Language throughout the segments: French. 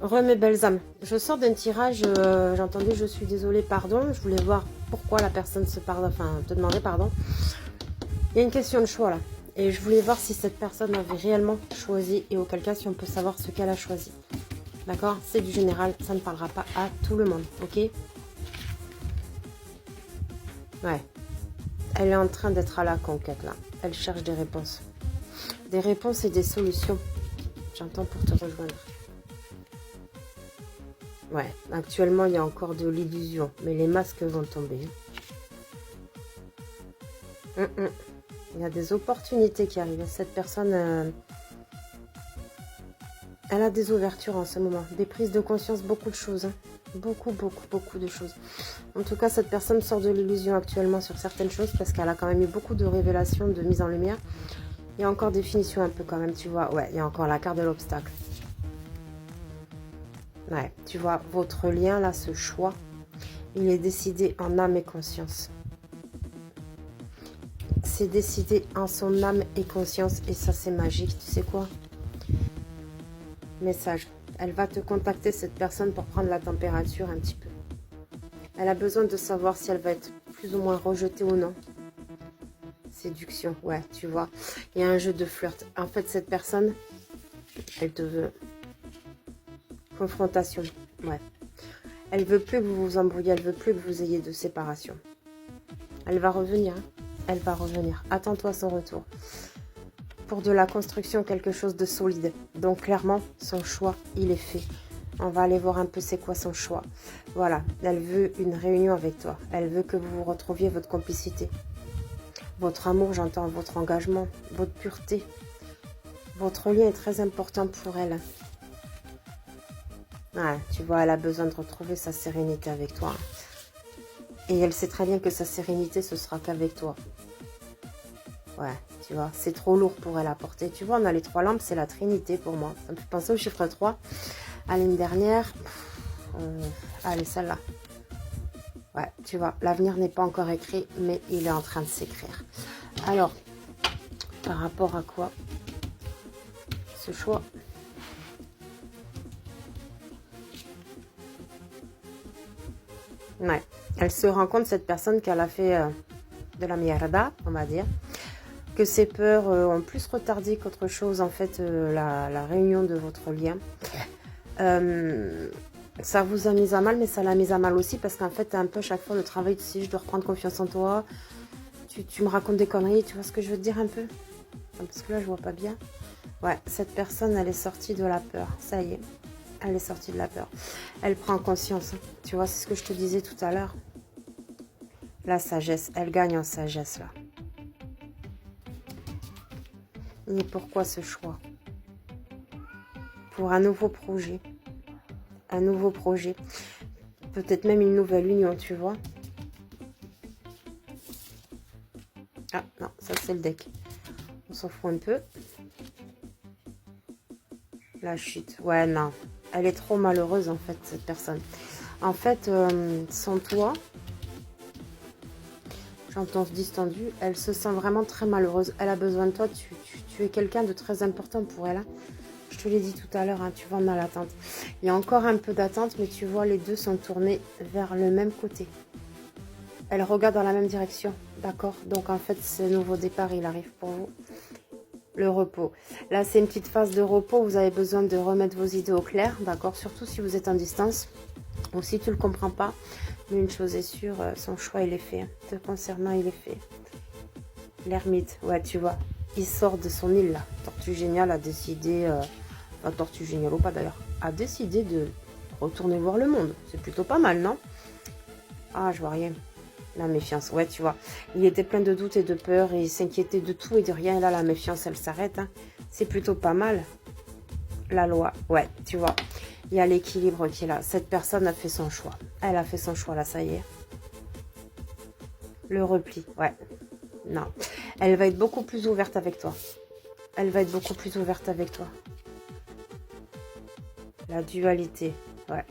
Mes belles âmes, je sors d'un tirage, j'entendais je suis désolée, pardon, je voulais voir pourquoi la personne se parle, enfin te demander pardon. Il y a une question de choix là, et je voulais voir si cette personne avait réellement choisi, et auquel cas si on peut savoir ce qu'elle a choisi. D'accord? C'est du général, ça ne parlera pas à tout le monde, ok? Ouais, elle est en train d'être à la conquête là, elle cherche des réponses. Des réponses et des solutions, j'entends pour te rejoindre. Ouais, actuellement, il y a encore de l'illusion, mais les masques vont tomber. Il y a des opportunités qui arrivent. Cette personne, elle a des ouvertures en ce moment, des prises de conscience, beaucoup de choses. Hein. Beaucoup de choses. En tout cas, cette personne sort de l'illusion actuellement sur certaines choses parce qu'elle a quand même eu beaucoup de révélations, de mise en lumière. Il y a encore des finitions un peu quand même, tu vois. Ouais, il y a encore la carte de l'obstacle. Ouais, tu vois, votre lien là, ce choix, il est décidé en âme et conscience. C'est décidé en son âme et conscience et ça c'est magique, tu sais quoi? Message, elle va te contacter cette personne pour prendre la température un petit peu. Elle a besoin de savoir si elle va être plus ou moins rejetée ou non. Séduction, ouais, tu vois. Il y a un jeu de flirt. En fait, cette personne, elle te veut. Confrontation, ouais. Elle veut plus que vous vous embrouillez, elle veut plus que vous ayez de séparation. Elle va revenir, hein. Elle va revenir. Attends-toi à son retour. Pour de la construction, quelque chose de solide. Donc clairement, son choix, il est fait. On va aller voir un peu c'est quoi son choix. Voilà, elle veut une réunion avec toi. Elle veut que vous retrouviez votre complicité. Votre amour, j'entends, votre engagement, votre pureté. Votre lien est très important pour elle. Ouais, tu vois, elle a besoin de retrouver sa sérénité avec toi. Et elle sait très bien que sa sérénité, ce sera qu'avec toi. Ouais, tu vois, c'est trop lourd pour elle à porter. Tu vois, on a les 3 lampes, c'est la trinité pour moi. Ça me fait penser au chiffre 3. À l'année dernière, allez, celle-là. Ouais, tu vois, l'avenir n'est pas encore écrit, mais il est en train de s'écrire. Alors, par rapport à quoi ce choix? Ouais, elle se rend compte, cette personne, qu'elle a fait de la mierda, on va dire. Que ses peurs ont plus retardé qu'autre chose, en fait, la réunion de votre lien. Ça vous a mis à mal, mais ça l'a mis à mal aussi, parce qu'en fait, un peu chaque fois, le travail, tu sais, je dois reprendre confiance en toi. Tu me racontes des conneries, tu vois ce que je veux te dire un peu? Parce que là, je vois pas bien. Ouais, cette personne, elle est sortie de la peur. Ça y est, elle est sortie de la peur. Elle prend conscience. Tu vois, c'est ce que je te disais tout à l'heure. La sagesse, elle gagne en sagesse, là. Et pourquoi ce choix? Pour un nouveau projet. Un nouveau projet. Peut-être même une nouvelle union, tu vois. Ah, non, ça c'est le deck. On s'en fout un peu. La chute. Ouais, non. Elle est trop malheureuse, en fait, cette personne. En fait, sans toi, j'entends distendu, elle se sent vraiment très malheureuse. Elle a besoin de toi. Tu es quelqu'un de très important pour elle. Hein. Je te l'ai dit tout à l'heure, hein, tu vois, on a l'attente. Il y a encore un peu d'attente, mais tu vois, les deux sont tournés vers le même côté. Elle regarde dans la même direction, d'accord? Donc, en fait, ce nouveau départ, il arrive pour vous. Le repos. Là, c'est une petite phase de repos. Vous avez besoin de remettre vos idées au clair, d'accord? Surtout si vous êtes en distance ou si tu ne le comprends pas. Mais une chose est sûre, son choix, il est fait. Te concernant, il est fait. L'ermite, ouais, tu vois. Il sort de son île, là. Tortue Géniale a décidé... Enfin, Tortue Géniale ou pas, d'ailleurs. A décidé de retourner voir le monde. C'est plutôt pas mal, non? Ah, je vois rien. La méfiance, ouais, tu vois. Il était plein de doutes et de peur et il s'inquiétait de tout et de rien. Et là, la méfiance, elle s'arrête. Hein. C'est plutôt pas mal. La loi, ouais, tu vois. Il y a l'équilibre qui est là. Cette personne a fait son choix. Elle a fait son choix, là, ça y est. Le repli, ouais. Non. Elle va être beaucoup plus ouverte avec toi. Elle va être beaucoup plus ouverte avec toi. La dualité, ouais.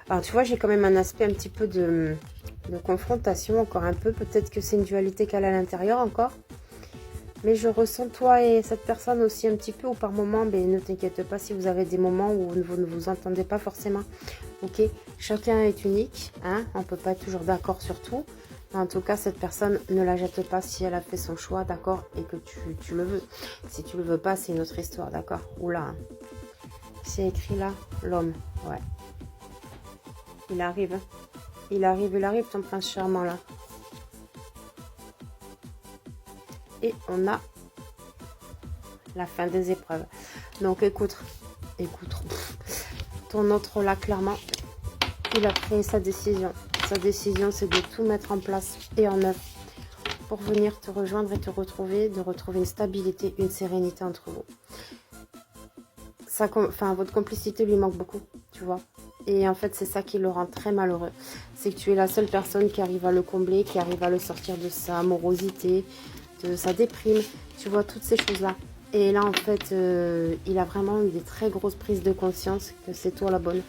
Alors, tu vois, j'ai quand même un aspect un petit peu de confrontation, encore un peu. Peut-être que c'est une dualité qu'elle a à l'intérieur encore. Mais je ressens toi et cette personne aussi un petit peu, ou par moment, ben, ne t'inquiète pas si vous avez des moments où vous ne vous entendez pas forcément. Ok, chacun est unique, hein, on ne peut pas être toujours d'accord sur tout. En tout cas, cette personne, ne la jette pas si elle a fait son choix, d'accord, et que tu le veux. Si tu le veux pas, c'est une autre histoire, d'accord. Oula, hein. C'est écrit là, l'homme, ouais. Il arrive, hein. Il arrive, ton prince charmant là. Et on a la fin des épreuves. Donc écoute, ton autre là, clairement, il a pris sa décision. Sa décision, c'est de tout mettre en place et en œuvre pour venir te rejoindre et te retrouver, de retrouver une stabilité, une sérénité entre vous. Votre complicité lui manque beaucoup, tu vois. Et en fait, c'est ça qui le rend très malheureux. C'est que tu es la seule personne qui arrive à le combler, qui arrive à le sortir de sa morosité, de sa déprime. Tu vois, toutes ces choses-là. Et là, en fait, il a vraiment eu des très grosses prises de conscience que c'est toi la bonne.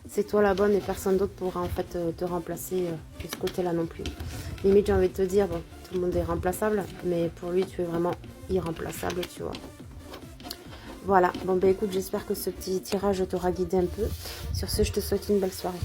C'est toi la bonne et personne d'autre pourra en fait te remplacer de ce côté-là non plus. Limite, j'ai envie de te dire, bon, tout le monde est remplaçable, mais pour lui, tu es vraiment irremplaçable, tu vois. Voilà, bon ben écoute, j'espère que ce petit tirage t'aura guidé un peu. Sur ce, je te souhaite une belle soirée.